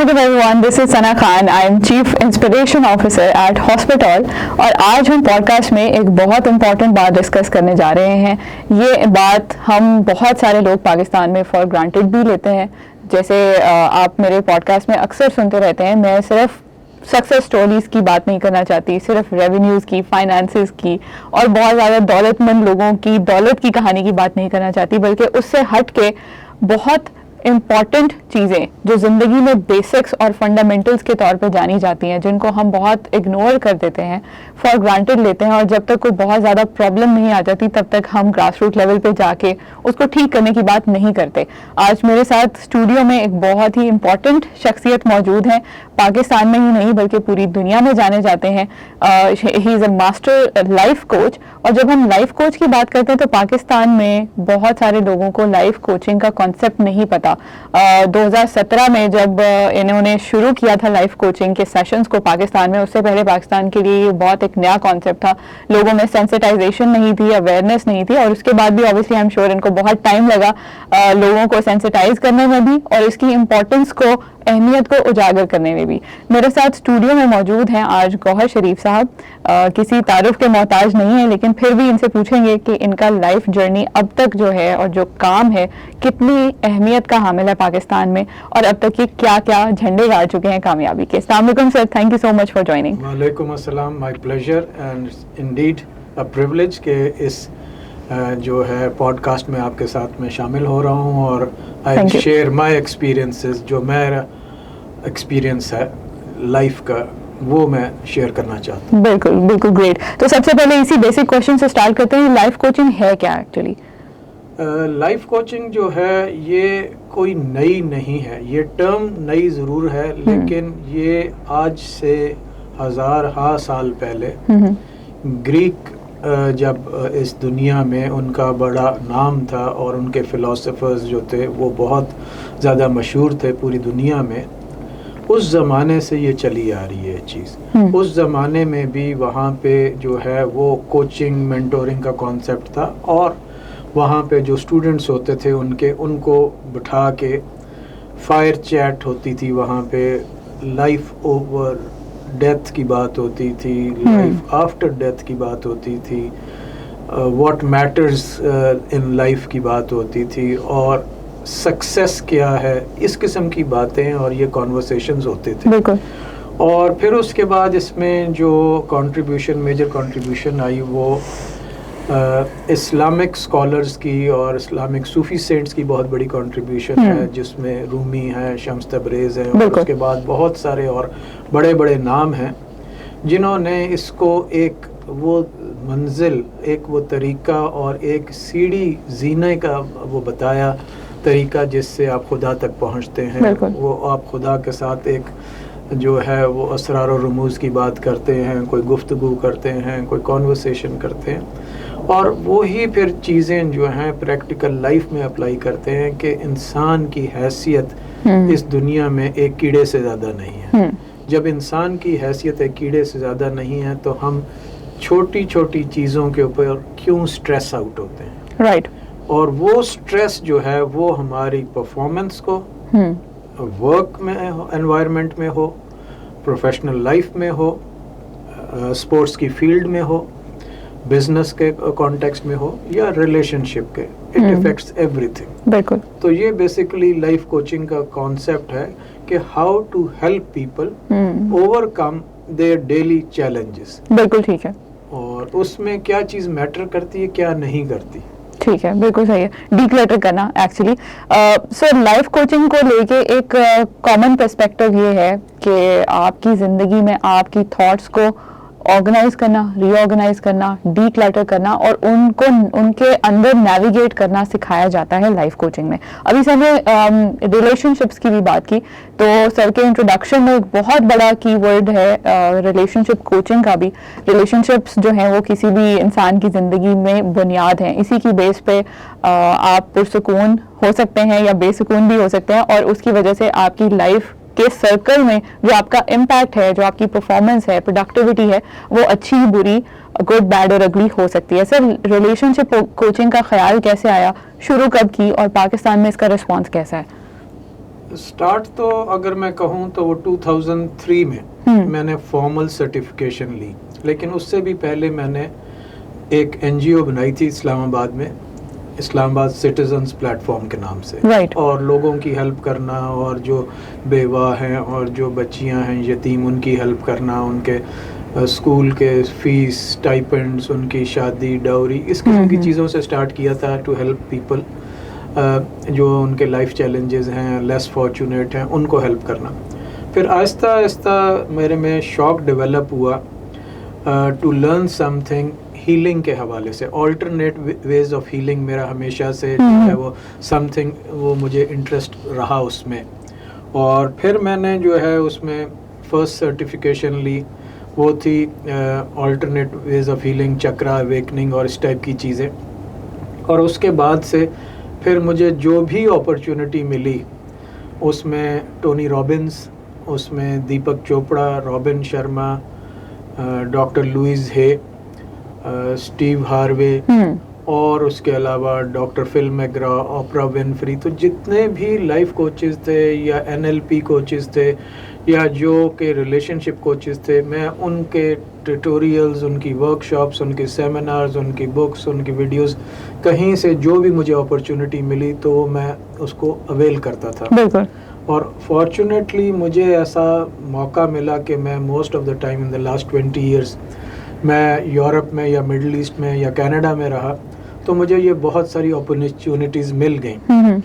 Assalamualaikum everyone, this is Sana Khan. I am Chief Inspiration Officer at Hospital اور آج ہم podcast میں ایک بہت امپورٹنٹ بات ڈسکس کرنے جا رہے ہیں. یہ بات ہم بہت سارے لوگ پاکستان میں فار گرانٹیڈ بھی لیتے ہیں. جیسے آپ میرے پوڈکاسٹ میں اکثر سنتے رہتے ہیں, میں صرف سکسیس سٹوریز کی بات نہیں کرنا چاہتی, صرف ریونیوز کی, فائنانسز کی اور بہت زیادہ دولت مند لوگوں کی دولت کی کہانی کی بات نہیں کرنا چاہتی, بلکہ اس سے ہٹ کے بہت امپورٹنٹ چیزیں جو زندگی میں بیسکس اور فنڈامنٹلس کے طور پہ جانی جاتی ہیں, جن کو ہم بہت اگنور کر دیتے ہیں, فار گرانٹیڈ لیتے ہیں, اور جب تک کوئی بہت زیادہ پرابلم نہیں آ جاتی تب تک ہم گراس روٹ لیول پہ جا کے اس کو ٹھیک کرنے کی بات نہیں کرتے. آج میرے ساتھ اسٹوڈیو میں ایک بہت ہی امپورٹنٹ شخصیت موجود ہے, پاکستان میں ہی نہیں بلکہ پوری دنیا میں جانے جاتے ہیں. ہی از اے ماسٹر لائف کوچ, اور جب ہم لائف کوچ کی بات کرتے ہیں تو پاکستان میں بہت سارے لوگوں کو لائف کوچنگ کا کانسیپٹ نہیں پتا. 2017 میں جب انہوں نے شروع کیا تھا لائف کوچنگ کے سیشنز کو پاکستان میں, اس سے پہلے پاکستان کے لیے یہ بہت ایک نیا کانسیپٹ تھا, لوگوں میں سینسٹائزیشن نہیں تھی, اویئرنیس نہیں تھی, اور اس کے بعد بھی obviously I'm sure ان کو بہت ٹائم لگا لوگوں کو سینسٹائز کرنے میں بھی اور اس کی امپورٹنس کو, اہمیت کو اجاگر کرنے میں بھی. میرے ساتھ اسٹوڈیو میں موجود ہیں آج گوہر شریف صاحب. کسی تعارف کے محتاج نہیں ہیں, لیکن پھر بھی ان سے پوچھیں گے کہ ان کا لائف جرنی اب تک جو ہے اور جو کام ہے کتنی اہمیت کا حامل ہے پاکستان میں, اور اب تک یہ کیا کیا جھنڈے گاڑ چکے ہیں کامیابی کے. السلام علیکم sir, thank you so much for joining. وعلیکم السلام, my pleasure and indeed a privilege کہ اس جو ہے پوڈ کاسٹ میں آپ کے ساتھ میں شامل ہو رہا ہوں, اور آئی شیئر مائی ایکسپیرینسز, جو میرا ایکسپیرینس ہے لائف کا وہ میں شیئر کرنا چاہتا ہوں. بالکل بالکل, گریٹ. تو سب سے پہلے اسی بیسک کوشچن سے اسٹارٹ کرتے ہیں, لائف کوچنگ ہے کیا ایکچولی؟ لائف کوچنگ جو ہے یہ کوئی نئی نہیں ہے, یہ ٹرم نئی ضرور ہے, لیکن یہ آج سے ہزارہا سال پہلے گریک جب اس دنیا میں ان کا بڑا نام تھا اور ان کے فلاسفرز جو تھے وہ بہت زیادہ مشہور تھے پوری دنیا میں, اس زمانے سے یہ چلی آ رہی ہے چیز. اس زمانے میں بھی وہاں پہ جو ہے وہ کوچنگ مینٹورنگ کا کانسیپٹ تھا, اور وہاں پہ جو اسٹوڈنٹس ہوتے تھے ان کو بٹھا کے فائر چیٹ ہوتی تھی, وہاں پہ لائف اوور ڈیتھ کی بات ہوتی تھی, لائف آفٹر ڈیتھ کی بات ہوتی تھی, واٹ میٹرز ان لائف کی بات ہوتی تھی, اور سکسیس کیا ہے, اس قسم کی باتیں اور یہ کانورسیشنز ہوتے تھے. اور پھر اس کے بعد اس میں جو میجر کنٹریبیوشن آئی وہ اسلامک اسکالرس کی اور اسلامک صوفی سینٹس کی بہت بڑی کنٹریبیوشن ہے, جس میں رومی ہے, شمس تبریز ہے, اور اس کے بعد بہت سارے اور بڑے بڑے نام ہیں جنہوں نے اس کو ایک وہ منزل, ایک وہ طریقہ اور ایک سیڑھی زینے کا وہ بتایا طریقہ جس سے آپ خدا تک پہنچتے ہیں. وہ آپ خدا کے ساتھ ایک جو ہے وہ اسرار و رموز کی بات کرتے ہیں, کوئی گفتگو کرتے ہیں, کوئی کانورسیشن کرتے ہیں, اور وہی پھر چیزیں جو ہیں پریکٹیکل لائف میں اپلائی کرتے ہیں کہ انسان کی حیثیت اس دنیا میں ایک کیڑے سے زیادہ نہیں ہے. جب انسان کی حیثیت ایک کیڑے سے زیادہ نہیں ہے تو ہم چھوٹی چھوٹی چیزوں کے اوپر کیوں سٹریس آؤٹ ہوتے ہیں, رائٹ. اور وہ سٹریس جو ہے وہ ہماری پرفارمنس کو, ورک میں انوائرمنٹ میں ہو, پروفیشنل لائف میں ہو, اسپورٹس کی فیلڈ میں ہو, بزنس کے کانٹیکسٹ میں ہو, یا ریلیشن شپ کے, اٹ افیکٹس ایوری تھنگ. بالکل. تو یہ بیسیکلی لائف کوچنگ کا کانسیپٹ ہے کہ how to help people overcome their daily challenges. بالکل ٹھیک ہے. اور اس میں کیا چیز میٹر کرتی ہے, کیا نہیں کرتی. ٹھیک ہے, بالکل صحیح ہے, ڈی کلٹر کرنا ایکچولی. سر لائف کوچنگ کو لے کے ایک کامن پرسپیکٹو یہ ہے کہ آپ کی زندگی میں آپ کی تھاٹس کو آرگنائز کرنا, ری آرگنائز کرنا, ڈی کلٹر کرنا, اور ان کے اندر نیویگیٹ کرنا سکھایا جاتا ہے لائف کوچنگ میں. ابھی سر نے ریلیشن شپس کی بھی بات کی, تو سر کے انٹروڈکشن میں ایک بہت بڑا کی ورڈ ہے ریلیشن شپ کوچنگ کا بھی. ریلیشن شپس جو ہیں وہ کسی بھی انسان کی زندگی میں بنیاد ہیں, اسی کی بیس پہ آپ پرسکون ہو سکتے ہیں یا بے سکون بھی ہو سکتے ہیں, اور اس کی وجہ سے آپ کی لائف کے سرکل میں جو آپ کا امپیکٹ ہے, جو آپ کی پرفارمنس ہے, پروڈکٹیوٹی ہے, وہ اچھی بری, گڈ بیڈ اور اگلی ہو سکتی ہے. سر ریلیشن شپ کوچنگ کا خیال کیسے آیا, شروع کب کی, اور پاکستان میں اس کا رسپانس کیسا ہے؟ اسٹارٹ تو اگر میں کہوں تو وہ 2003 میں میں نے فارمل سرٹیفکیشن لی, لیکن اس سے بھی پہلے میں نے ایک NGO بنائی تھی اسلام آباد میں, اسلام آباد سٹیزنز پلیٹ فارم کے نام سے, اور لوگوں کی ہیلپ کرنا, اور جو بیوہ ہیں اور جو بچیاں ہیں یتیم ان کی ہیلپ کرنا, ان کے اسکول کے فیس, اسٹائپنڈس, ان کی شادی, ڈاوری, اس قسم کی چیزوں سے اسٹارٹ کیا تھا ٹو ہیلپ پیپل جو ان کے لائف چیلنجز ہیں, لیس فارچونیٹ ہیں, ان کو ہیلپ کرنا. پھر آہستہ آہستہ میرے میں شوق ڈیولپ ہوا to learn something healing کے حوالے سے, آلٹرنیٹ ویز آف ہیلنگ میرا ہمیشہ سے ہے وہ سم تھنگ, وہ مجھے انٹرسٹ رہا اس میں. اور پھر میں نے جو ہے اس میں فرسٹ سرٹیفکیشن لی, وہ تھی alternate ways of healing, chakra, awakening اور اس ٹائپ کی چیزیں. اور اس کے بعد سے پھر مجھے جو بھی اپرچونٹی ملی اس میں ٹونی رابنس, اس میں Deepak Chopra, robin Sharma, doctor Lewis ہے, اسٹیو ہاروے, اور اس کے علاوہ ڈاکٹر فل میگرا, اوپرا ونفری, تو جتنے بھی لائف کوچز تھے یا NLP کوچز تھے یا جو کہ ریلیشن شپ کوچز تھے, میں ان کے ٹیوٹوریلز, ان کی ورک شاپس, ان کے سیمینارز, ان کی بکس, ان کی ویڈیوز, کہیں سے جو بھی مجھے اپرچونٹی ملی تو میں اس کو اویل کرتا تھا. بالکل. اور فارچونیٹلی مجھے ایسا موقع ملا کہ میں most of the time in the last 20 years میں یورپ میں یا مڈل ایسٹ میں یا کینیڈا میں رہا, تو مجھے یہ بہت ساری اپرچونیٹیز مل گئیں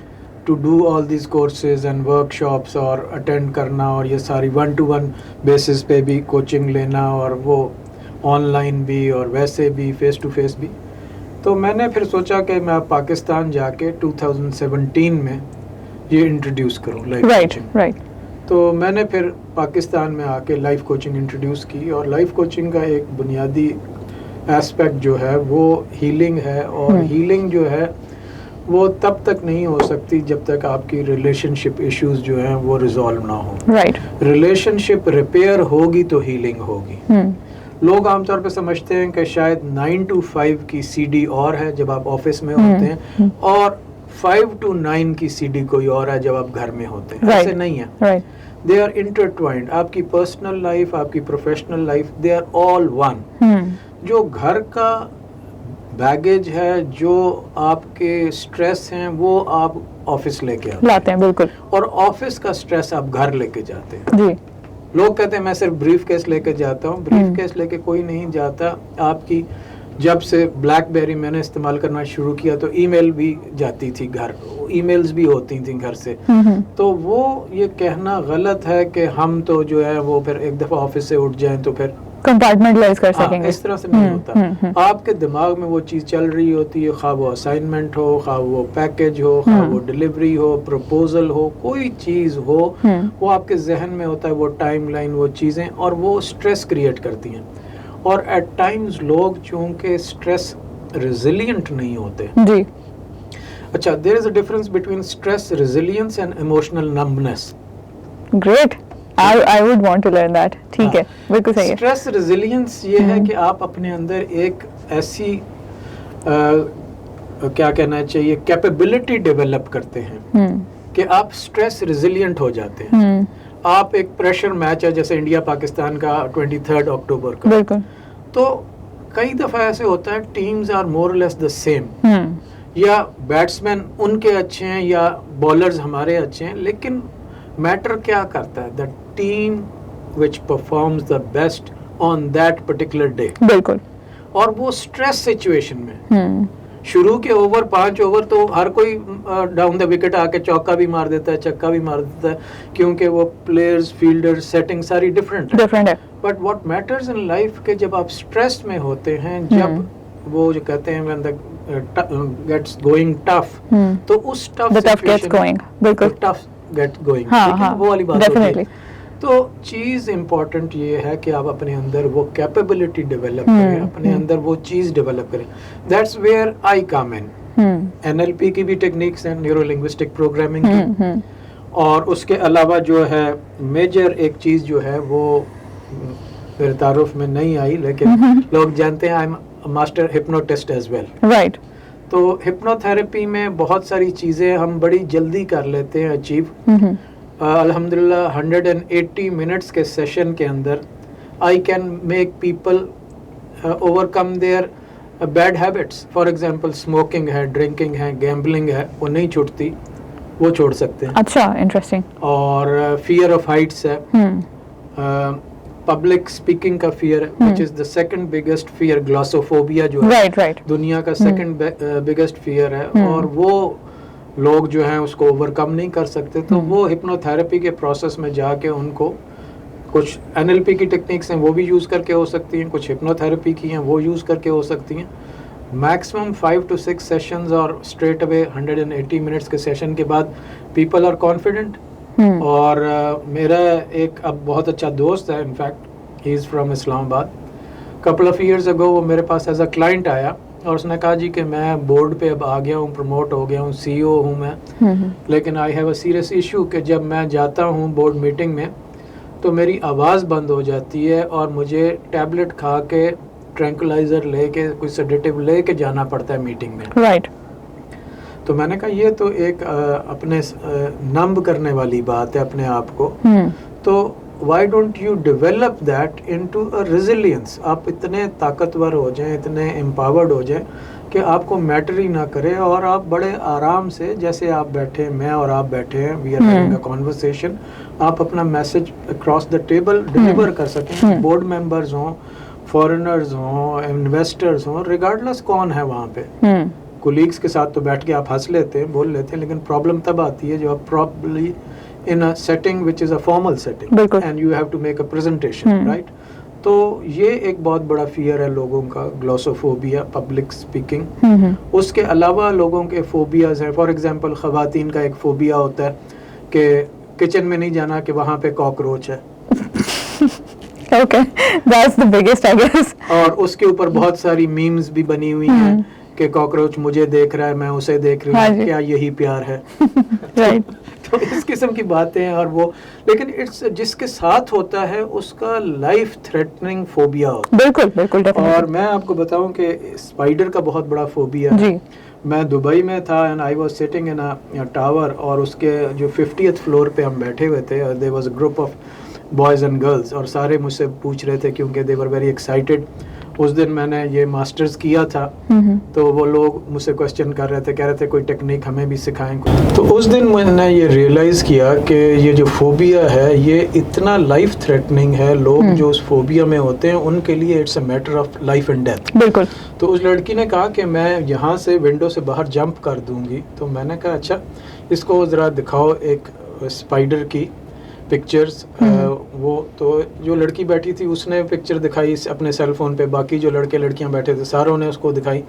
to do all these courses and workshops, اور اٹینڈ کرنا, اور یہ ساری 1-to-1 بیسس پہ بھی کوچنگ لینا, اور وہ آن لائن بھی اور ویسے بھی فیس ٹو فیس بھی. تو میں نے پھر سوچا کہ میں پاکستان جا کے 2017 میں یہ انٹروڈیوس کروں لائف کوچنگ. تو میں نے پھر پاکستان میں آ کے لائف کوچنگ انٹروڈیوس کی, اور لائف کوچنگ کا ایک بنیادی ایسپیکٹ جو ہے وہ ہیلنگ ہے, اور ہیلنگ جو ہے وہ تب تک نہیں ہو سکتی جب تک آپ کی ریلیشن شپ ایشوز جو ہیں وہ ریزالو نہ ہوں. ریلیشن شپ ریپیئر ہوگی تو ہیلنگ ہوگی. لوگ عام طور پہ سمجھتے ہیں کہ شاید 9 to 5 کی CD اور ہے جب آپ آفس میں ہوتے ہیں, اور 5 to 9 کی CD کوئی اور ہے جب آپ گھر میں ہوتے ہیں. ایسے نہیں ہے, دے آر انٹرٹوائنڈ. آپ کی پرسنل لائف, آپ کی professional life, they are all one. جو گھر کا بیگیج ہے, جو آپ کے سٹریس ہیں, وہ آپ آفس لے کے آتے ہیں. بالکل. اور آفس کا سٹریس آپ گھر لے کے جاتے ہیں. جی. لوگ کہتے ہیں میں صرف بریف کیس لے کے جاتا ہوں. بریف کیس لے کے کوئی نہیں جاتا. آپ کی جب سے بلیک بیری میں نے استعمال کرنا شروع کیا تو ای میل بھی جاتی تھی گھر, ای میلز بھی ہوتی تھیں گھر سے. تو وہ یہ کہنا غلط ہے کہ ہم تو جو ہے وہ پھر ایک دفعہ آفس سے اٹھ جائیں تو پھر کمپارٹمنٹلائز کر سکیں گے. اس طرح سے نہیں ہوتا. آپ کے دماغ میں وہ چیز چل رہی ہوتی ہے, خواہ وہ اسائنمنٹ ہو, خواہ وہ پیکج ہو, خواہ وہ ڈلیوری ہو, پروپوزل ہو, کوئی چیز ہو, وہ آپ کے ذہن میں ہوتا ہے, وہ ٹائم لائن, وہ چیزیں, اور وہ سٹریس کریٹ کرتی ہیں. اور ایٹ ٹائمز لوگ چونکہ سٹریس ریزیلینٹ نہیں ہوتے. جی. اچھا, there is a difference between stress resilience and emotional numbness. Great. I would want to learn that. ٹھیک ہے, بالکل صحیح ہے. اسٹریس ریزیلینس یہ ہے کہ آپ اپنے اندر ایک ایسی کیا کہنا چاہیے کیپیبلٹی ڈیولپ کرتے ہیں کہ آپ اسٹریس ریزیلینٹ ہو جاتے ہیں. آپ ایک پریشر میچ ہے جیسے انڈیا پاکستان کا 23 اکتوبر کا, بالکل, تو کئی دفعہ ایسے ہوتا ہے teams are more less the same, یا بیٹسمین ان کے اچھے ہیں یا بالرز ہمارے اچھے ہیں, لیکن میٹر کیا کرتا ہے, the team which performs the best on that particular day. بالکل. اور وہ اسٹریس سچویشن میں شروع کے 5 اوور تو ہر کوئی ڈاؤن دا وکٹ آ کے چوکا بھی مار دیتا ہے, چھکا بھی مار دیتا ہے, کیونکہ وہ پلیئرز, فیلڈر, سیٹنگ ساری ڈفرینٹ ہے. But what matters in life کہ جب آپ اسٹریس میں ہوتے ہیں, جب وہ جو کہتے ہیں when the gets going tough, تو اس tough situation tough get going, وہ والی بات ہوتی ہے. تو چیز امپورٹنٹ یہ ہے کہ آپ اپنے اندر وہ کیپیبلٹی ڈیولپ کریں, اپنے اندر وہ چیز ڈیولپ کریں. That's where I come in. NLP کی بھی ٹیکنیکس ہیں, نیورو لنگوسٹک پروگرامنگ کی, اور اس کے علاوہ جو ہے میجر ایک چیز جو ہے وہ میرے تعارف میں نہیں آئی, لیکن لوگ جانتے ہیں I am master hypnotist as well. Right. تو ہپنو تھراپی میں بہت ساری چیزیں ہم بڑی جلدی کر لیتے ہیں اچیو, الحمدللہ 180 منٹس کے سیشن کے اندر I can make people overcome their bad habits. For example smoking ہے, ڈرنکنگ ہے, گیمبلنگ ہے, وہ نہیں چھوٹتی, وہ چھوڑ سکتے ہیں. اچھا, انٹرسٹنگ. اور فیئر آف ہائٹس ہے, پبلک اسپیکنگ کا فیئر ہے, وچ از دا سیکنڈ بگیسٹ فیئر. گلاسوفوبیا جو ہے دنیا کا سیکنڈ بگیسٹ فیئر ہے, اور وہ لوگ جو ہیں اس کو اوور کم نہیں کر سکتے. تو وہ ہپنو تھراپی کے پروسیس میں جا کے ان کو کچھ NLP کی ٹیکنیکس ہیں وہ بھی یوز کر کے ہو سکتی ہیں, کچھ ہپنو تھراپی کی ہیں وہ یوز کر کے ہو سکتی ہیں. میکسیمم 5 to 6 سیشنز, اور اسٹریٹ اوے 180 منٹس کے سیشن کے بعد پیپل آر کانفیڈنٹ. اور میرا ایک اب بہت اچھا دوست ہے, انفیکٹ ہی از فرام اسلام آباد. کپل آف ایئرز اگو وہ میرے پاس ایز اے کلائنٹ آیا اور اس نے کہا جی کہ میں بورڈ پہ اب آ گیا ہوں, پروموٹ ہو گیا ہوں, CEO ہوں میں, لیکن I have a serious issue کہ جب میں جاتا ہوں بورڈ میٹنگ میں تو میری آواز بند ہو جاتی ہے اور مجھے ٹیبلٹ کھا کے, ٹرینکولائزر لے کے, کوئی سیڈیٹیو لے کے جانا پڑتا ہے میٹنگ میں. رائٹ. تو میں نے کہا یہ تو ایک اپنے نمب کرنے والی بات ہے اپنے آپ کو. تو why don't you develop that into a resilience. آپ اتنے طاقتور ہو جائیں, اتنے امپاورڈ ہو جائیں کہ آپ کو میٹر ہی نہ کرے, اور آپ بڑے آرام سے, جیسے آپ بیٹھے, میں اور آپ بیٹھے ہیں, we are having a conversation, آپ اپنا message across the table deliver کر سکیں. بورڈ ممبرز ہوں, فارنرز ہوں, انویسٹرز ہوں, ریگارڈلس کون ہے وہاں پہ. کولیگس کے ساتھ تو بیٹھ کے آپ ہنس لیتے ہیں, بول لیتے ہیں, لیکن پرابلم تب آتی ہے جو آپ properly in a setting which is a formal setting, and you have to make a presentation, right? تو یہ ایک بہت بڑا فیئر ہے لوگوں کا, گلاسوفوبیا, پبلک اسپیکنگ. اس کے علاوہ لوگوں کے فوبیاز ہیں. فار ایگزامپل خواتین کا ایک فوبیا ہوتا ہے کہ کچن میں نہیں جانا کہ وہاں پہ کاکروچ ہے. Okay, that's the biggest, I guess. اور اس کے اوپر بہت ساری میمز بھی بنی ہوئی ہیں کہ کاکروچ مجھے دیکھ رہا ہے, میں اسے دیکھ رہی ہوں, کیا یہی پیار ہے. Right. تو اس قسم کی باتیں ہیں. اور وہ لیکن جس کے ساتھ ہوتا ہے اس کا لائف تھریٹننگ فوبیا ہوتا ہے. بالکل بالکل. اور میں آپ کو بتاؤں کہ اسپائڈر کا بہت بڑا فوبیا ہے. میں دبئی میں تھا and I was sitting in a tower, اور اس کے جو 50th فلور پہ ہم بیٹھے ہوئے تھے, there was a group of boys and girls, اور سارے مجھ سے پوچھ رہے تھے کیونکہ دے ور ویری ایکسائٹیڈ. اس دن میں نے یہ ماسٹرز کیا تھا, تو وہ لوگ مجھ سے کوشچن کر رہے تھے, کہہ رہے تھے کوئی ٹیکنیک ہمیں بھی سکھائیں. تو اس دن میں نے یہ ریئلائز کیا کہ یہ جو فوبیا ہے یہ اتنا لائف تھریٹننگ ہے. لوگ جو اس فوبیا میں ہوتے ہیں ان کے لیے it's a matter of life and death. بالکل. تو اس لڑکی نے کہا کہ میں یہاں سے ونڈو سے باہر جمپ کر دوں گی. تو میں نے کہا اچھا اس کو ذرا دکھاؤ ایک اسپائڈر کی پکچرز. وہ تو جو لڑکی بیٹھی تھی اس نے پکچر دکھائی اپنے سیل فون پہ, باقی جو لڑکے لڑکیاں بیٹھے تھے ساروں نے اس کو دکھائی.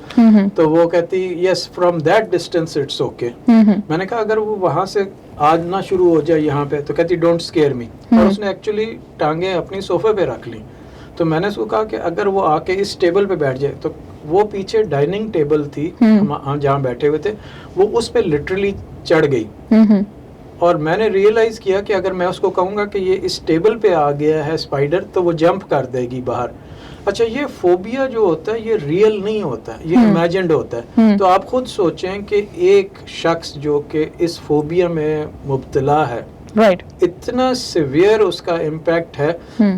تو وہ کہتی yes from that distance it's okay. میں نے کہا اگر وہ وہاں سے آنا شروع ہو جائے یہاں پہ, تو کہتی ڈونٹ اسکیئر می. اور اس نے ایکچولی ٹانگیں اپنی صوفے پہ رکھ لیں. تو میں نے اس کو کہا کہ اگر وہ آ کے اس ٹیبل پہ بیٹھ جائے, تو وہ پیچھے ڈائننگ ٹیبل تھی ہم جہاں بیٹھے ہوئے تھے, وہ اس پہ لٹرلی چڑھ گئی. اور میں نے ریئلائز کیا کہ اگر میں اس کو کہوں گا کہ یہ اس ٹیبل پہ آ گیا ہے اسپائڈر, تو وہ جمپ کر دے گی باہر. اچھا یہ فوبیا جو ہوتا ہے یہ ریئل نہیں ہوتا ہے, یہ امیجنڈ ہوتا ہے. تو آپ خود سوچیں کہ ایک شخص جو کہ اس فوبیا میں مبتلا ہے, رائٹ, اتنا سیویئر اس کا امپیکٹ ہے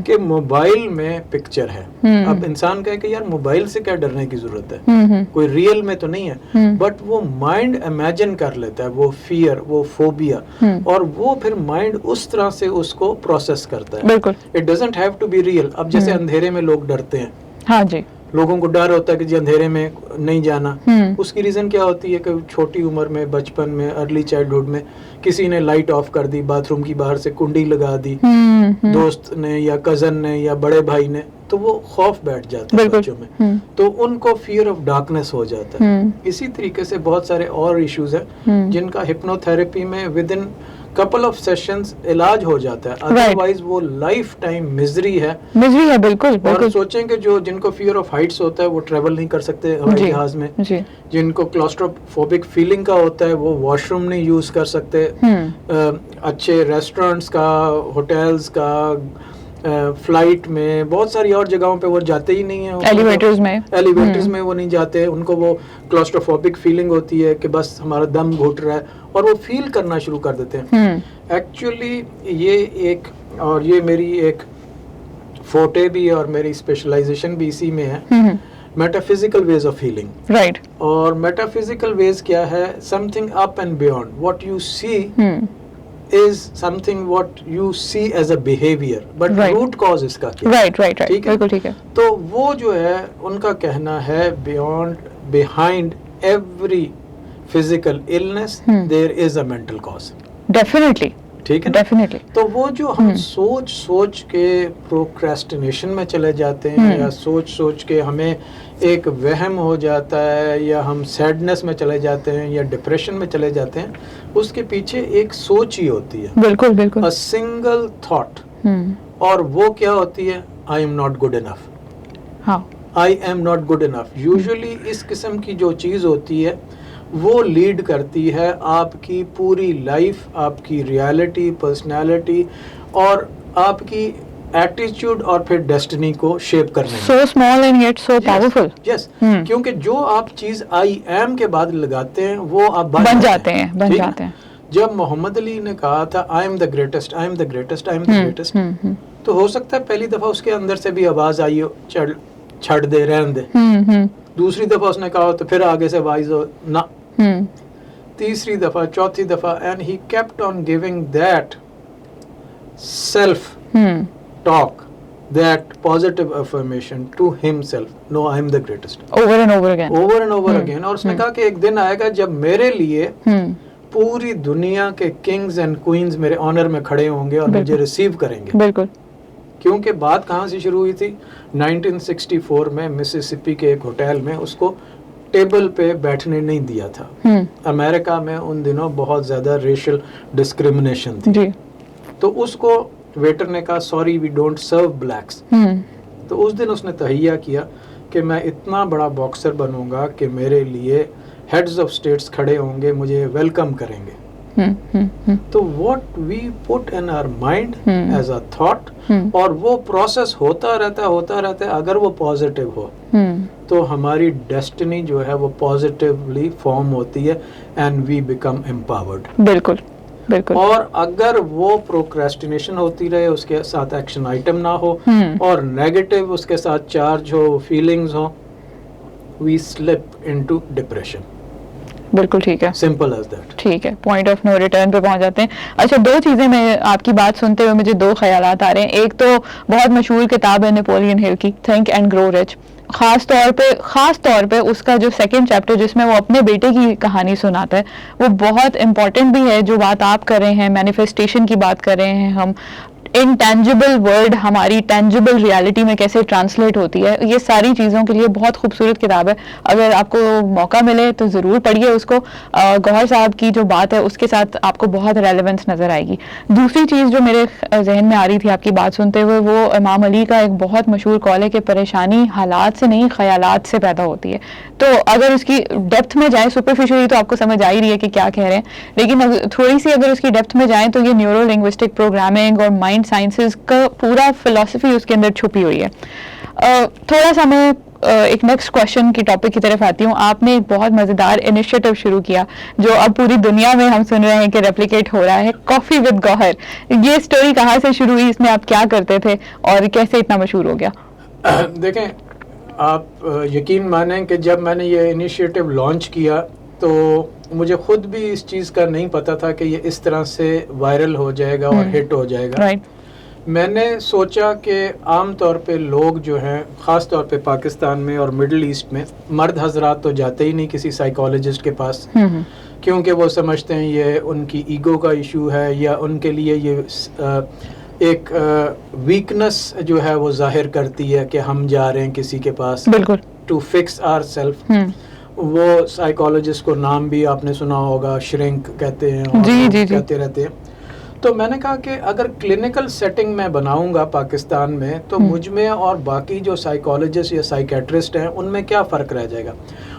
کہ موبائل میں پکچر ہے. اب انسان کہے کہ یار موبائل سے کیا ڈرنے کی ضرورت ہے, کوئی ریئل میں تو نہیں ہے, بٹ وہ مائنڈ امیجن کر لیتا ہے وہ فیئر, وہ فوبیا, اور وہ پھر مائنڈ اس طرح سے اس کو پروسیس کرتا ہے. بالکل. It doesn't have to be real. اب جیسے اندھیرے میں لوگ ڈرتے ہیں, ہاں جی, لوگوں کو ڈر ہوتا ہے کہ جی اندھیرے میں نہیں جانا. اس کی ریزن کیا ہوتی ہے کہ چھوٹی عمر میں, بچپن میں, ارلی چائلڈہڈ میں کسی نے لائٹ آف کر دی, باتھ روم کی باہر سے کنڈی لگا دی, دوست نے یا کزن نے یا بڑے بھائی نے, تو وہ خوف بیٹھ جاتا ہے بچوں میں, تو ان کو فیئر آف ڈارکنیس ہو جاتا ہے. اسی طریقے سے بہت سارے اور ایشوز ہیں جن کا ہپنو تھراپی میں with in couple of sessions علاج ہو جاتا ہے. ادروائز وہ لائف ٹائم مزری ہے. بالکل. اور سوچیں کہ جن کو فیئر آف ہائٹس ہوتا ہے وہ ٹریول نہیں کر سکتے ہوائی جہاز میں, جن کو کلاسٹروفوبک فیلنگ کا ہوتا ہے وہ واش روم نہیں یوز کر سکتے, اچھے ریسٹورینٹس کا, ہوٹلز کا, فلائٹ میں بہت ساری اور جگہوں پہ وہ جاتے ہی نہیں ہیں. ایلیویٹرز میں وہ نہیں جاتے, ان کو وہ کلاسٹروفوبک فیلنگ ہوتی ہے کہ بس ہمارا دم گھٹ رہا ہے, اور وہ فیل کرنا شروع کر دیتے ہیں. ایکچولی یہ ایک, اور یہ میری ایک فوٹے بھی اور میری اسپیشلائزیشن بھی اسی میں ہے, metaphysical ways of healing. Right. اور میٹافزیکل ویز کیا ہے؟ Something up and beyond what you see is something what you see as a behavior, but root cause اس کا کیا؟ right. بالکل ٹھیک ہے. تو وہ جو ہے ان کا کہنا ہے behind every physical illness there is a mental cause. Definitely. ٹھیک ہے. Definitely. تو وہ جو ہم سوچ کے پروکریسٹینیشن میں چلے جاتے ہیں, یا سوچ کے ہمیں ایک وہم ہو جاتا ہے, یا ہم سیڈنس میں چلے جاتے ہیں, یا ڈپریشن میں چلے جاتے ہیں, اس کے پیچھے ایک سوچ ہی ہوتی ہے. بالکل. a single thought. اور وہ کیا ہوتی ہے؟ I am not good enough. I am not good enough. Usually اس قسم کی جو چیز ہوتی ہے وہ لیڈ کرتی ہے آپ کی پوری لائف, آپ کی ریالٹی, پرسنالٹی, اور آپ کی ایٹیچیوڈ, اور پھر ڈیسٹنی کو شیپ کرنے میں. So small and yet so powerful. Yes. کیونکہ جو آپ چیز I am کے بعد لگاتے ہیں وہ آپ بن جاتے ہیں. جب محمد علی نے کہا تھا I am the greatest, I am the greatest, I am the greatest, تو ہو سکتا ہے پہلی دفعہ اس کے اندر سے بھی آواز آئی ہو چھڑ دے, رہن دے. دوسری دفعہ اس نے کہا ہو تو پھر آگے سے آواز ہو نہ. تیسری دفعہ, چوتھی دفعہ, and he kept on giving that self talk, that positive affirmation to himself. No, I am the greatest. Over and over again. اور اس نے کہا کہ ایک دن آئے گا جب میرے لیے پوری دنیا کے کنگز اینڈ کوئنز میرے آنر میں کھڑے ہوں گے اور مجھے ریسیو کریں گے. بالکل. کیونکہ بات کہاں سے شروع ہوئی تھی؟ 1964 میں مسیسپی کے ایک ہوٹل میں اس کو ٹیبل پہ بیٹھنے نہیں دیا تھا. امریکہ میں ان دنوں بہت زیادہ ریشل ڈسکریمنیشن تھی. تو اس کو ویٹر نے کہا sorry we don't serve blacks. تو اس دن اس نے تہیہ کیا کہ میں اتنا بڑا باکسر بنوں گا کہ میرے لیے ہیڈز آف اسٹیٹس کھڑے ہوں گے, مجھے ویلکم کریں گے. تو what we put in our mind as a thought, اور وہ پروسیس ہوتا رہتا ہے. اگر وہ پازیٹیو ہو تو ہماری ڈیسٹنی جو ہے وہ پازیٹیولی فارم ہوتی ہے, اینڈ وی بیکم امپاورڈ. بالکل. اور اگر وہ پروکریسٹینیشن ہوتی رہے, اس کے ساتھ ایکشن آئٹم نہ ہو, اور نیگیٹو اس کے ساتھ چارج ہو, فیلنگز ہو, وی سلپ انٹو ڈپریشن. بالکل ٹھیک ہے. Simple as that. ٹھیک ہے, پوائنٹ آف نو ریٹرن پہ پہنچ جاتے ہیں. اچھا, دو چیزیں میں آپ کی بات سنتے ہوئے مجھے دو خیالات آ رہے ہیں. ایک تو بہت مشہور کتاب ہے نیپولین ہل کی, تھنک اینڈ گرو رچ. خاص طور پہ اس کا جو سیکنڈ چیپٹر جس میں وہ اپنے بیٹے کی کہانی سناتا ہے, وہ بہت امپورٹنٹ بھی ہے. جو بات آپ کر رہے ہیں, مینیفیسٹیشن کی بات کر رہے ہیں ہم, انٹینجبل ورڈ ہماری ٹینجبل ریالٹی میں کیسے ٹرانسلیٹ ہوتی ہے, یہ ساری چیزوں کے لیے بہت خوبصورت کتاب ہے. اگر آپ کو موقع ملے تو ضرور پڑھیے اس کو. گوہر صاحب کی جو بات ہے اس کے ساتھ آپ کو بہت ریلیونس نظر آئے گی. دوسری چیز جو میرے ذہن میں آ رہی تھی آپ کی بات سنتے ہوئے, وہ امام علی کا ایک بہت مشہور قول ہے کہ پریشانی حالات سے نہیں خیالات سے پیدا ہوتی ہے. تو اگر اس کی ڈیپتھ میں جائیں, سپرفیشلی تو آپ کو سمجھ آ ہی رہی ہے کہ کیا کہہ رہے ہیں, لیکن تھوڑی سی اگر اس کی ڈیپتھ میں جائیں تو یہ نیورو لنگوسٹک پروگرامنگ اور مائنڈ سائنسز کا پورا فلسفی اس کے اندر چھپی ہوئی ہے. تھوڑا سا میں ایک نیکسٹ کوشچن کی ٹاپک کی طرف آتی ہوں. آپ نے ایک بہت مزیدار انیشیٹو شروع کیا جو اب پوری دنیا میں ہم سن رہے ہیں کہ ریپلیکیٹ ہو رہا ہے, کافی ود گوہر. یہ اسٹوری کہاں سے شروع ہوئی, اس میں آپ کیا کرتے تھے اور کیسے اتنا مشہور ہو گیا؟ دیکھیں, آپ یقین مانیں کہ جب میں نے یہ انیشیٹو لانچ کیا تو مجھے خود بھی اس چیز کا نہیں پتا تھا کہ یہ اس طرح سے وائرل ہو جائے گا اور ہٹ ہو جائے گا. میں نے سوچا کہ عام طور پہ لوگ جو ہیں, خاص طور پہ پاکستان میں اور مڈل ایسٹ میں, مرد حضرات تو جاتے ہی نہیں کسی سائیکالوجسٹ کے پاس, کیونکہ وہ سمجھتے ہیں یہ ان کی ایگو کا ایشو ہے, یا ان کے لیے یہ ایک ویکنس جو ہے وہ ظاہر کرتی ہے کہ ہم جا رہے ہیں کسی کے پاس ٹو فکس آر سیلف. وہ سائیکالوجسٹ کو نام بھی آپ نے سنا ہوگا, شرنک کہتے ہیں, اور کہتے رہتے ہیں. تو میں نے کہا کہ اگر کلینکل سیٹنگ میں بناؤں گا پاکستان میں تو مجھ میں اور باقی جو سائیکالوجسٹ یا سائیکیٹرسٹ ہیں ان میں کیا فرق رہ جائے گا.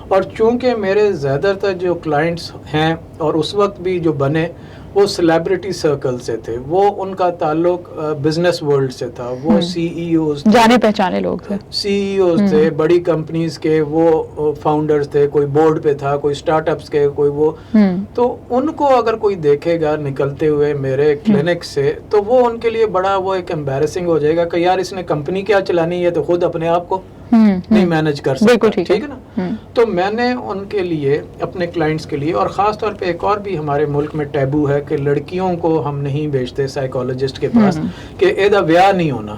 اور چونکہ میرے زیادہ تر جو کلائنٹس ہیں اور اس وقت بھی جو بنے وہ سیلیبریٹی سرکل سے تھے, وہ ان کا تعلق بزنس ورلڈ سے تھا, وہ سی ای اوز, جانے پہچانے لوگ تھے, سی ای اوز تھے, بڑی کمپنیز کے وہ فاؤنڈرز تھے, کوئی بورڈ پہ تھا, کوئی اسٹارٹ اپس کے, کوئی وہ. تو ان کو اگر کوئی دیکھے گا نکلتے ہوئے میرے کلینک سے تو وہ ان کے لیے بڑا وہ ایک امبیرسنگ ہو جائے گا کہ یار اس نے کمپنی کیا چلانی ہے تو خود اپنے آپ کو نہیں مینج کر سکتا, ٹھیک ہے نا. تو میں نے ان کے لیے, اپنے کلائنٹس کے لیے, اور خاص طور پہ ایک اور بھی ہمارے ملک میں ٹیبو ہے کہ لڑکیوں کو ہم نہیں بھیجتے سائیکالوجسٹ کے پاس کہ ایدا ویاہ نہیں ہونا.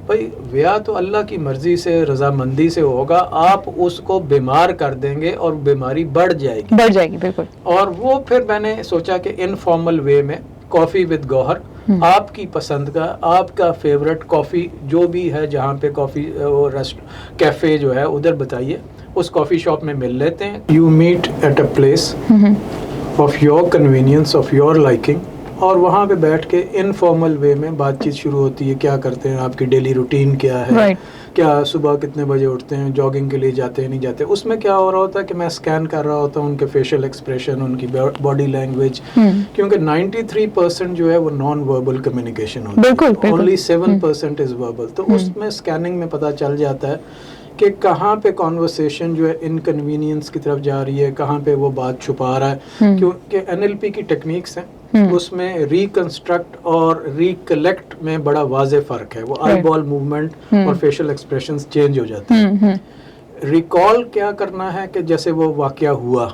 بھائی ویاہ تو اللہ کی مرضی سے, رضامندی سے ہوگا, آپ اس کو بیمار کر دیں گے اور بیماری بڑھ جائے گی بالکل. اور وہ پھر میں نے سوچا کہ انفارمل وے میں کافی ود گوہر, آپ کی پسند کا, آپ کا فیورٹ کافی جو بھی ہے, جہاں پہ کافی کیفے جو ہے ادھر بتائیے, اس کافی شاپ میں مل لیتے ہیں. You meet at a place of your convenience, of your liking, اور وہاں پہ بیٹھ کے انفارمل وے میں بات چیت شروع ہوتی ہے. کیا کرتے ہیں, آپ کی ڈیلی روٹین کیا ہے, کیا صبح کتنے بجے اٹھتے ہیں, جاگنگ کے لیے جاتے ہیں نہیں جاتے. اس میں کیا ہو رہا ہوتا ہے کہ میں اسکین کر رہا ہوتا ہوں ان کے فیشیل ایکسپریشن, ان کی باڈی لینگویج, کیونکہ 93% جو ہے وہ نان وربل کمیونیکیشن ہوتی ہے, اونلی 7% از وربل. تو اس میں اسکیننگ میں پتہ چل جاتا ہے کہ کہاں پہ کانورسیشن جو ہے انکنوینئنس کی طرف جا رہی ہے, کہاں پہ وہ بات چھپا رہا ہے. کیونکہ NLP کی ٹیکنیکس ہیں, اس میں ریکنسٹرکٹ اور ریکلیکٹ میں بڑا واضح فرق ہے. وہ آئی بال موومنٹ اور فیشل ایکسپریشنز چینج ہو جاتے ہیں. ریکال کیا کرنا ہے کہ جیسے وہ واقعہ ہوا,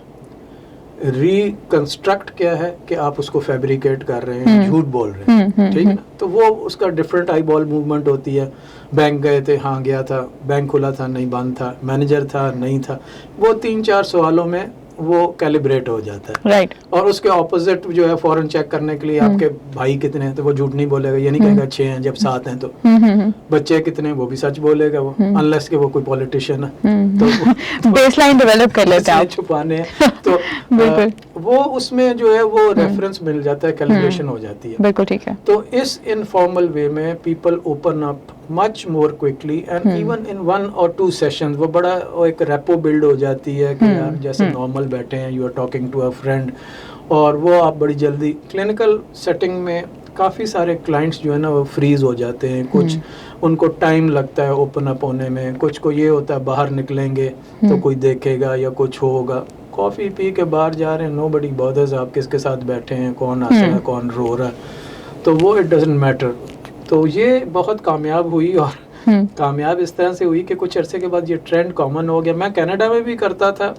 ریکنسٹرکٹ کیا ہے کہ آپ اس کو فیبریکیٹ کر رہے ہیں, جھوٹ بول رہے ہیں, ٹھیک ہے نا. تو وہ اس کا ڈفرینٹ آئی بال موومنٹ ہوتی ہے. بینک گئے تھے, ہاں گیا تھا, بینک کھلا تھا نہیں بند تھا, مینیجر تھا نہیں تھا. وہ 3-4 سوالوں میں وہ کیلیبریٹ ہو جاتا ہے. رائٹ. اور اس کے اپوزٹ جو ہے فوراً چیک کرنے کے لیے, آپ کے بھائی کتنے ہیں تو وہ جھوٹ نہیں بولے گا, یہ نہیں کہے گا 6 ہیں جب 7 ہیں. تو بچے کتنے ہیں وہ بھی سچ بولے گا وہ, انلیس کہ وہ کوئی پولیٹیشین ہے تو بیس لائن ڈیولپ کر لیتے ہیں چھپانے ہیں. تو وہ اس میں جو ہے وہ ریفرنس مل جاتا ہے, کیلیبریشن ہو جاتی ہے. بالکل ٹھیک ہے. تو اس انفارمل وے میں people open up much more quickly and even in 1 or 2 sessions وہ بڑا ایک ریپو بلڈ ہو جاتی ہے کہ یار جیسے نارمل بیٹھے ہیں, you are talking to a friend, اور وہ آپ بڑی جلدی کلینکل سیٹنگ میں کافی سارے کلائنٹس جو ہے نا وہ فریز ہو جاتے ہیں. کچھ ان کو ٹائم لگتا ہے اوپن اپ ہونے میں, کچھ کو یہ ہوتا ہے باہر نکلیں گے تو کوئی دیکھے گا یا کچھ ہوگا. کافی پی کے باہر جا رہے ہیں, نو بڈی بادرز آپ کس کے ساتھ بیٹھے ہیں, کون ہنس رہا ہے, کون رو رہا ہے, تو وہ اٹ ڈزنٹ میٹر. تو یہ بہت کامیاب ہوئی, اور کامیاب اس طرح سے ہوئی کہ کچھ عرصے کے بعد یہ ٹرینڈ کامن ہو گیا. میں کینیڈا میں بھی کرتا تھا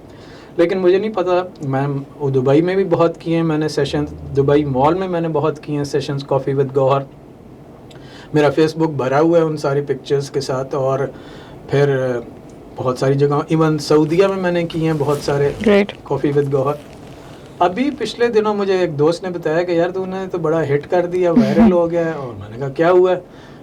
لیکن مجھے نہیں پتا, میں دبئی میں بھی بہت کیے ہیں میں نے سیشنز, دبئی مال میں نے بہت کیے ہیں سیشنز کافی ود گوہر. میرا فیس بک بھرا ہوا ہے ان ساری پکچرز کے ساتھ, اور پھر بہت ساری جگہ, ایون سعودیہ میں نے کیے ہیں بہت سارے کافی ود گوہر. ابھی پچھلے دنوں مجھے ایک دوست نے بتایا کہ یار تو نے تو بڑا ہٹ کر دیا, وائرل ہو گیا ہے. اور میں نے کہا کیا ہوا ہے,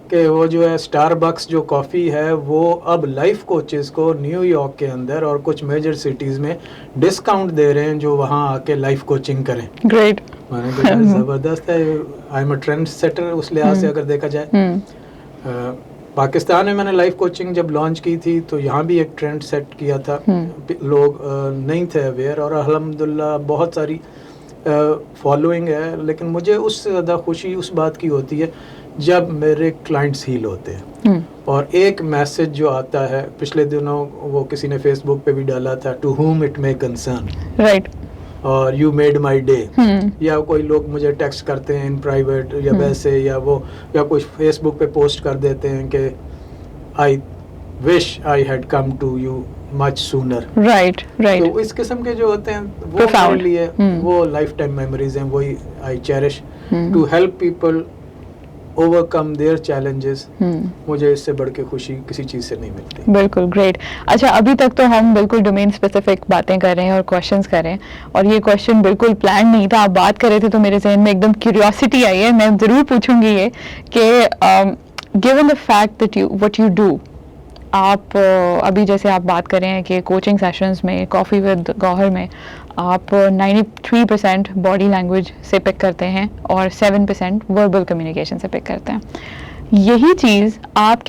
کہ وہ جو ہے اسٹار بکس جو کافی ہے وہ اب لائف کوچز کو نیو یارک کے اندر اور کچھ میجر سٹیز میں ڈسکاؤنٹ دے رہے ہیں جو وہاں آ کے لائف کوچنگ کریں. گریٹ. میں نے کہا زبردست ہے, I am a trendsetter اس لحاظ سے اگر دیکھا جائے. پاکستان میں نے لائف کوچنگ جب لانچ کی تھی تو یہاں بھی ایک ٹرینڈ سیٹ کیا تھا, لوگ نہیں تھے اویئر, اور الحمدللہ بہت ساری فالوئنگ ہے. لیکن مجھے اس سے زیادہ خوشی اس بات کی ہوتی ہے جب میرے کلائنٹس ہیل ہوتے ہیں. اور ایک میسج جو آتا ہے, پچھلے دنوں وہ کسی نے فیس بک پہ بھی ڈالا تھا, to whom it may concern, right, اور یو میڈ مائی ڈے. یا کوئی لوگ مجھے ٹیکسٹ کرتے ہیں ان پرائیویٹ یا ویسے, یا کچھ فیس بک پہ پوسٹ کر دیتے ہیں کہ I wish I had come to you much sooner. Right. تو اس قسم کے جو ہوتے ہیں وہ میرے لیے وہ لائف ٹائم میموریز ہیں, وہی I cherish to help people overcome their challenges. مجھے اس سے بڑھ کے خوشی کسی چیز سے نہیں ملتی. بالکل گریٹ. اچھا, ابھی تک تو ہم بالکل ڈومین اسپیسیفک باتیں کر رہے ہیں اور کوشچنس کر رہے ہیں, اور یہ کوشچن بالکل پلان نہیں تھا, آپ بات کر رہے تھے تو میرے ذہن میں ایک دم کیوریوسٹی آئی ہے, میں ضرور پوچھوں گی یہ کہ given the fact that you what you do, آپ ابھی جیسے آپ بات کر رہے ہیں کہ کوچنگ سیشنز میں کافی ود گوہر میں آپ 93% باڈی لینگویج سے پک کرتے ہیں اور 7% وربل کمیونیکیشن سے پک کرتے ہیں. یہی چیز آپ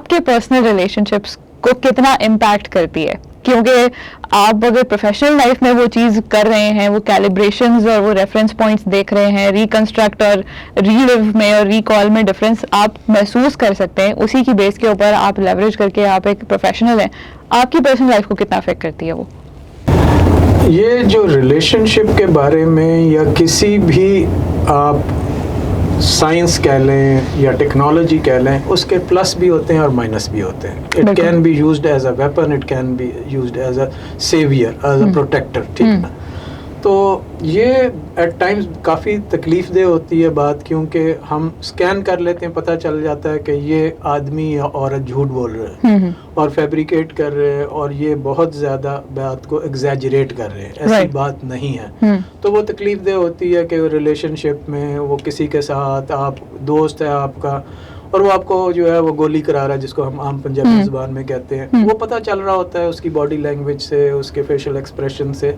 کے پرسنل ریلیشن شپس کو کتنا امپیکٹ کرتی ہے, کیونکہ آپ اگر پروفیشنل لائف میں وہ چیز کر رہے ہیں, وہ کیلیبریشنز اور وہ ریفرنس پوائنٹس دیکھ رہے ہیں, ریکنسٹرکٹ اور ریلیو میں اور ریکال میں ڈفرینس آپ محسوس کر سکتے ہیں, اسی کی بیس کے اوپر آپ لیوریج کر کے آپ ایک پروفیشنل ہیں, آپ کی پرسنل لائف کو کتنا افیکٹ کرتی ہے وہ؟ یہ جو ریلیشن شپ کے بارے میں یا کسی بھی آپ سائنس کہہ لیں یا ٹیکنالوجی کہہ لیں, اس کے پلس بھی ہوتے ہیں اور مائنس بھی ہوتے ہیں. It can be used as a weapon, it can be used as a saviour, as a protector, ٹھیک ہے نا. تو یہ ایٹ ٹائمز کافی تکلیف دہ ہوتی ہے بات, کیونکہ ہم اسکین کر لیتے ہیں, پتہ چل جاتا ہے کہ یہ آدمی یا عورت جھوٹ بول رہے ہیں اور فیبریکیٹ کر رہے ہیں, اور یہ بہت زیادہ بات کو ایگزیجریٹ کر رہے ہیں, ایسی بات نہیں ہے. تو وہ تکلیف دہ ہوتی ہے کہ ریلیشن شپ میں وہ کسی کے ساتھ, آپ دوست ہے آپ کا, اور وہ آپ کو جو ہے وہ گولی کرا رہا ہے, جس کو ہم عام پنجابی زبان میں کہتے ہیں, وہ پتہ چل رہا ہوتا ہے اس کی باڈی لینگویج سے, اس کے فیشل ایکسپریشن سے,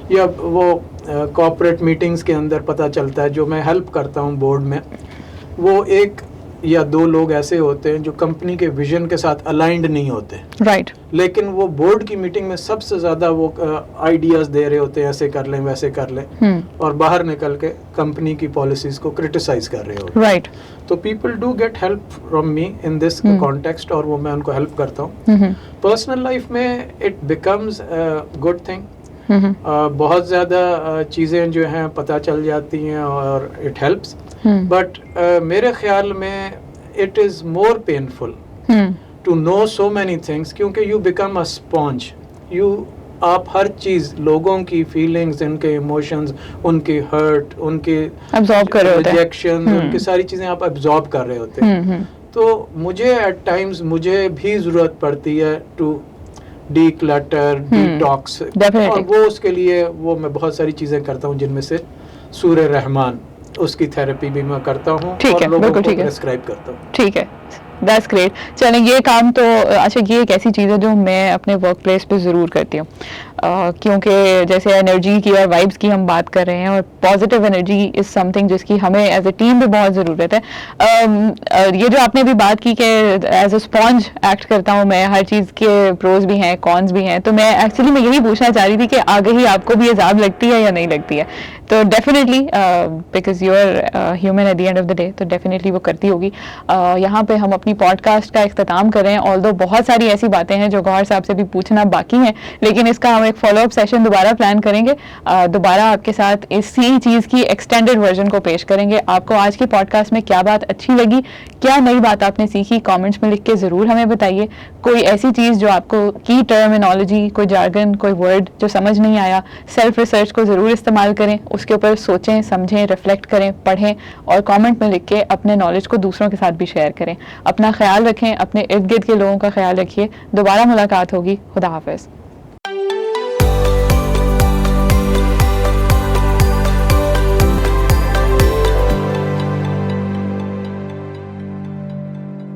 یا وہ کارپوریٹ میٹنگز کے اندر پتہ چلتا ہے. جو میں ہیلپ کرتا ہوں بورڈ میں, وہ ایک یا دو لوگ ایسے ہوتے ہیں جو کمپنی کے ویژن کے ساتھ الائنڈ نہیں ہوتے, رائٹ, لیکن وہ بورڈ کی میٹنگ میں سب سے زیادہ وہ آئیڈیاز دے رہے ہوتے ہیں, ایسے کر لیں ویسے کر لیں, اور باہر نکل کے کمپنی کی پالیسیز کو کرٹیسائز کر رہے ہوتے ہیں. رائٹ. تو people do get help from me in this context, اور وہ میں ان کو ہیلپ کرتا ہوں. پرسنل لائف میں اٹ بیکمز گڈ تھنگ, بہت زیادہ چیزیں جو ہیں پتہ چل جاتی ہیں اور اٹ ہیلپس, بٹ میرے خیال میں it is more painful to know so many things, کیونکہ یو بیکم اے اسپونج. آپ ہر چیز, لوگوں کی فیلنگز, ان کے ایموشنز, ان کی ہرٹ, ان کے ریجیکشن, ان کی ساری چیزیں آپ ابزارب کر رہے ہوتے ہیں. تو مجھے ایٹ ٹائمز مجھے بھی ضرورت پڑتی ہے ٹو ڈی کلٹر, ڈی ٹاکس, اور وہ اس کے لیے وہ میں بہت ساری چیزیں کرتا ہوں, جن میں سے سورہ رحمان, اس کی تھیراپی بھی میں کرتا ہوں اور لوگوں کو پرسکرائب کرتا ہوں. ٹھیک ہے, دیٹس گریٹ. چلیں, یہ کام تو اچھا, یہ ایک ایسی چیز ہے جو میں اپنے ورک پلیس پہ ضرور کرتی ہوں, کیونکہ جیسے انرجی کی اور وائبس کی ہم بات کر رہے ہیں, اور positive energy is some thing جس کی ہمیں ایز اے ٹیم بھی بہت ضرورت ہے. یہ جو آپ نے بھی بات کی کہ ایز اے اسپونج ایکٹ کرتا ہوں میں, ہر چیز کے پروز بھی ہیں کونس بھی ہیں, تو میں ایکچولی میں یہی پوچھنا چاہ رہی تھی کہ آگے ہی آپ کو بھی عذاب لگتی ہے یا نہیں لگتی ہے؟ تو definitely because you are human at the end of the day, تو ڈیفینیٹلی وہ کرتی ہوگی. یہاں پہ ہم اپنی پوڈ کاسٹ کا اختتام کر رہے ہیں, آلدو بہت ساری ایسی باتیں ہیں جو گوہر صاحب سے بھی پوچھنا باقی ہیں, لیکن اس کا ہم ایک فالو اپ سیشن دوبارہ پلان کریں گے, دوبارہ آپ کے ساتھ اسی چیز کی ایکسٹینڈیڈ ورژن کو پیش کریں گے. آپ کو آج کی پوڈ کاسٹ میں کیا بات اچھی لگی, کیا نئی بات آپ نے سیکھی, کامنٹس میں لکھ کے ضرور ہمیں بتائیے. کوئی ایسی چیز جو آپ کو کی ٹرمینالوجی, کوئی جارگن, کوئی ورڈ جو سمجھ نہیں آیا, سیلف ریسرچ کو ضرور استعمال کریں, اس کے اوپر سوچیں, سمجھیں, ریفلیکٹ کریں, پڑھیں, اور کامنٹ میں لکھ کے اپنے نالج کو دوسروں کے ساتھ بھی شیئر کریں. اپنا خیال رکھیں, اپنے ارد گرد کے لوگوں کا خیال رکھیے. دوبارہ ملاقات ہوگی. خدا حافظ.